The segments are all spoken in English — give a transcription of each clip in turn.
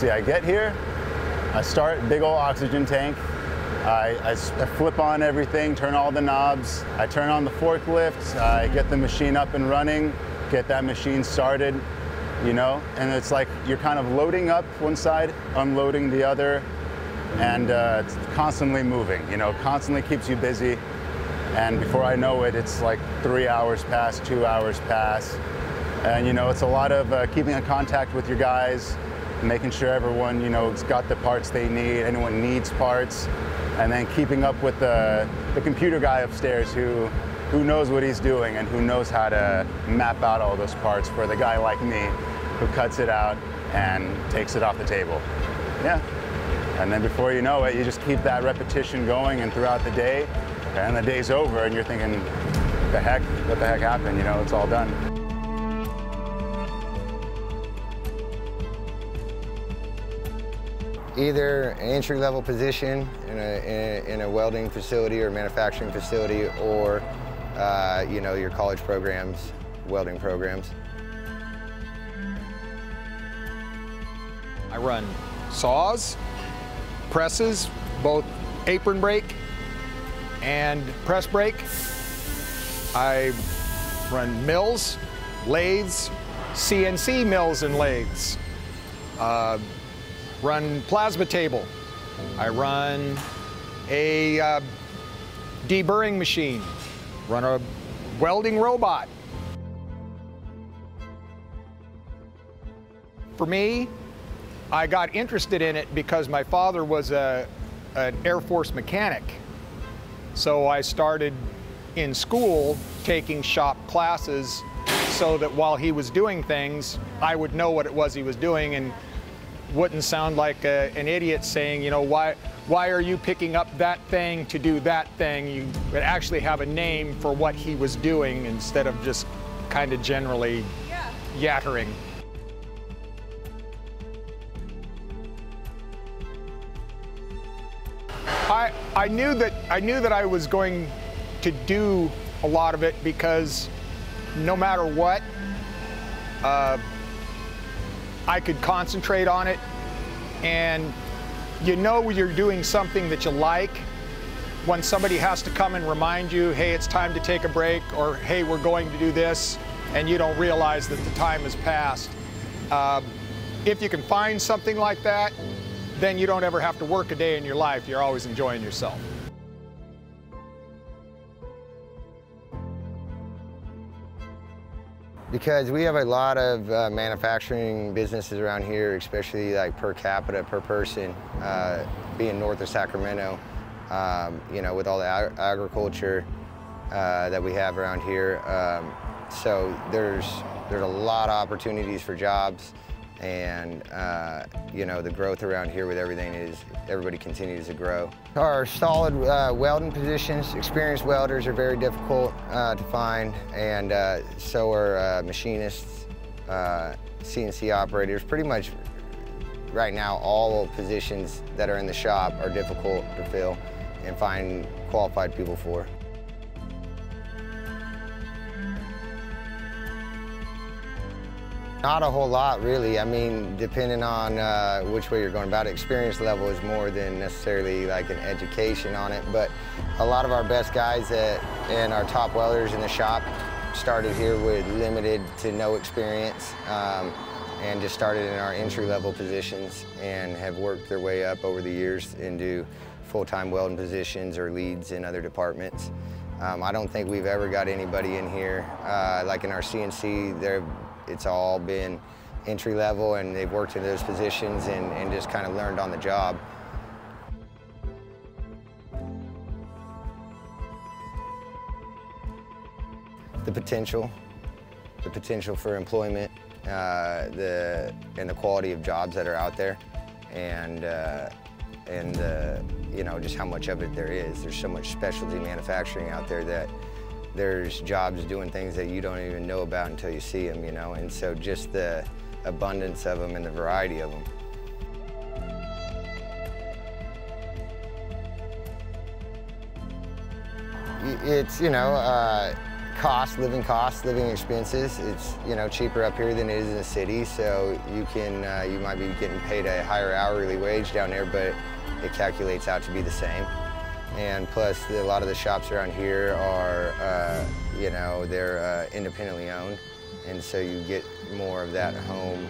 see, I get here, I start big old oxygen tank. I flip on everything, turn all the knobs. I turn on the forklift. I get the machine up and running, get that machine started, you know? And it's like you're kind of loading up one side, unloading the other, and it's constantly moving, you know, constantly keeps you busy. And before I know it, it's like 3 hours pass, 2 hours pass. And, you know, it's a lot of keeping in contact with your guys, making sure everyone, you know, has got the parts they need, anyone needs parts, and then keeping up with the computer guy upstairs who knows what he's doing and who knows how to map out all those parts for the guy like me who cuts it out and takes it off the table. Yeah. And then before you know it, you just keep that repetition going and throughout the day, and the day's over and you're thinking, what the heck happened? You know, it's all done. Either an entry-level position in a welding facility or manufacturing facility, or you know, your college programs, welding programs. I run saws, presses, both apron brake and press brake. I run mills, lathes, CNC mills and lathes. Run plasma table. I run a deburring machine. Run a welding robot. For me, I got interested in it because my father was an Air Force mechanic. So I started in school taking shop classes so that while he was doing things, I would know what it was he was doing and wouldn't sound like an idiot saying, you know, why are you picking up that thing to do that thing? You would actually have a name for what he was doing instead of just kind of generally yattering. I knew that I was going to do a lot of it because no matter what, I could concentrate on it, and you know you're doing something that you like when somebody has to come and remind you, hey, it's time to take a break, or hey, we're going to do this, and you don't realize that the time has passed. If you can find something like that, then you don't ever have to work a day in your life. You're always enjoying yourself. Because we have a lot of manufacturing businesses around here, especially like per capita, per person, being north of Sacramento, you know, with all the agriculture that we have around here. So there's a lot of opportunities for jobs, and you know, the growth around here with everything is everybody continues to grow. Our solid welding positions, experienced welders are very difficult to find, and so are machinists, CNC operators. Pretty much right now, all positions that are in the shop are difficult to fill and find qualified people for. Not a whole lot, really. I mean, depending on which way you're going about it, experience level is more than necessarily like an education on it. But a lot of our best guys and our top welders in the shop started here with limited to no experience, and just started in our entry-level positions and have worked their way up over the years into full-time welding positions or leads in other departments. I don't think we've ever got anybody in here, like in our CNC, it's all been entry level, and they've worked in those positions and just kind of learned on the job. The potential for employment, and the quality of jobs that are out there, and you know, just how much of it there is. There's so much specialty manufacturing out there that there's jobs doing things that you don't even know about until you see them, you know, and so just the abundance of them and the variety of them. It's, you know, living expenses. It's, you know, cheaper up here than it is in the city, so you might be getting paid a higher hourly wage down there, but it calculates out to be the same. And plus, a lot of the shops around here are, you know, they're independently owned, and so you get more of that home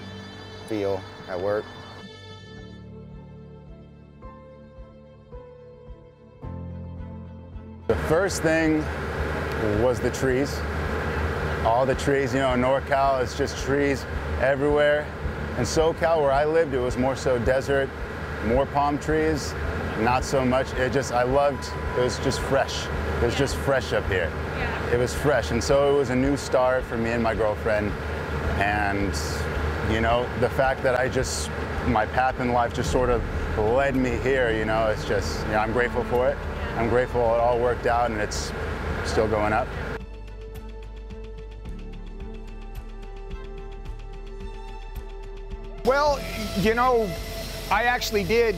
feel at work. The first thing was the trees. All the trees, you know, in NorCal, it's just trees everywhere. In SoCal, where I lived, it was more so desert, more palm trees, not so much. It was just fresh. It was just fresh up here. It was fresh, and so it was a new start for me and my girlfriend. And, you know, the fact that my path in life just sort of led me here, you know, it's just, you know, I'm grateful for it. I'm grateful it all worked out and it's still going up. Well, you know, I actually did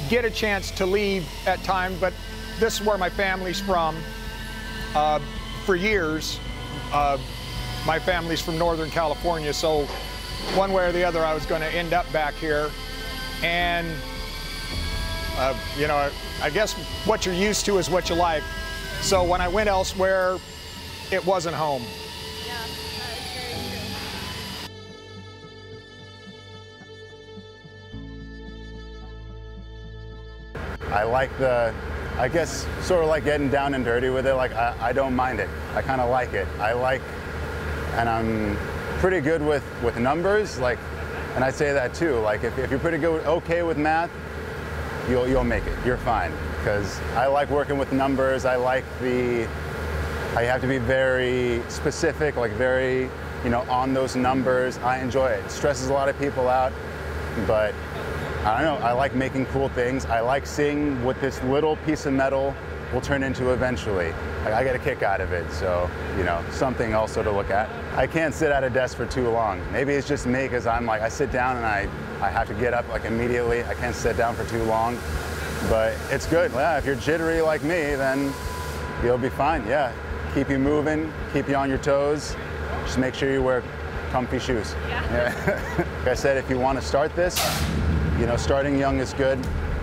get a chance to leave at times, but this is where my family's from. For years, my family's from Northern California, so one way or the other I was going to end up back here. And you know, I guess what you're used to is what you like. So when I went elsewhere, it wasn't home. Yeah, that is very true. I like I guess, sort of like getting down and dirty with it. Like, I don't mind it. I kind of like it. And I'm pretty good with numbers. Like, and I say that too. Like, if you're pretty good, okay with math, you'll make it. You're fine. Because I like working with numbers. I have to be very specific, like very, you know, on those numbers. I enjoy it. It stresses a lot of people out, but I don't know, I like making cool things. I like seeing what this little piece of metal will turn into eventually. Like, I get a kick out of it, so, you know, something also to look at. I can't sit at a desk for too long. Maybe it's just me, because I'm like, I sit down and I have to get up like immediately. I can't sit down for too long, but it's good. Yeah, if you're jittery like me, then you'll be fine, yeah. Keep you moving, keep you on your toes. Just make sure you wear comfy shoes. Yeah. Like I said, if you want to start this, you know, starting young is good.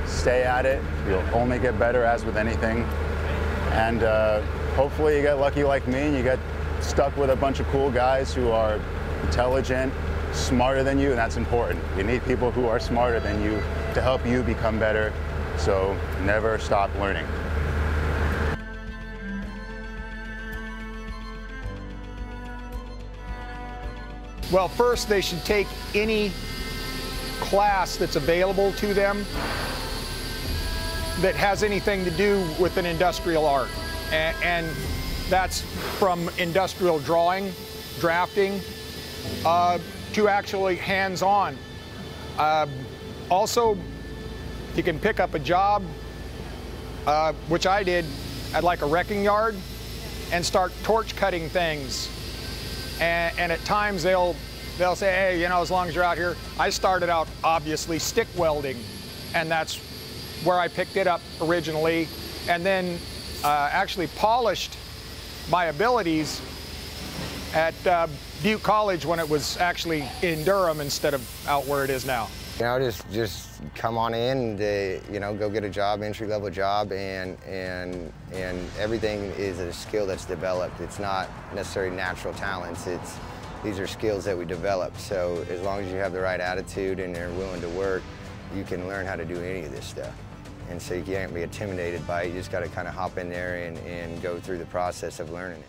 Stay at it. You'll only get better, as with anything. And hopefully you get lucky like me and you get stuck with a bunch of cool guys who are intelligent, smarter than you, and that's important. You need people who are smarter than you to help you become better. So never stop learning. Well, first they should take any class that's available to them that has anything to do with an industrial art. And that's from industrial drawing, drafting, to actually hands-on. Also, you can pick up a job, which I did at like a wrecking yard, and start torch cutting things. And at times they'll say, hey, you know, as long as you're out here. I started out obviously stick welding, and that's where I picked it up originally, and then actually polished my abilities at Butte College when it was actually in Durham instead of out where it is now. You know, just come on in, you know, go get a job, entry-level job, and everything is a skill that's developed. It's not necessarily natural talents. These are skills that we develop. So as long as you have the right attitude and you're willing to work, you can learn how to do any of this stuff. And so you can't be intimidated by it. You just got to kind of hop in there and go through the process of learning it.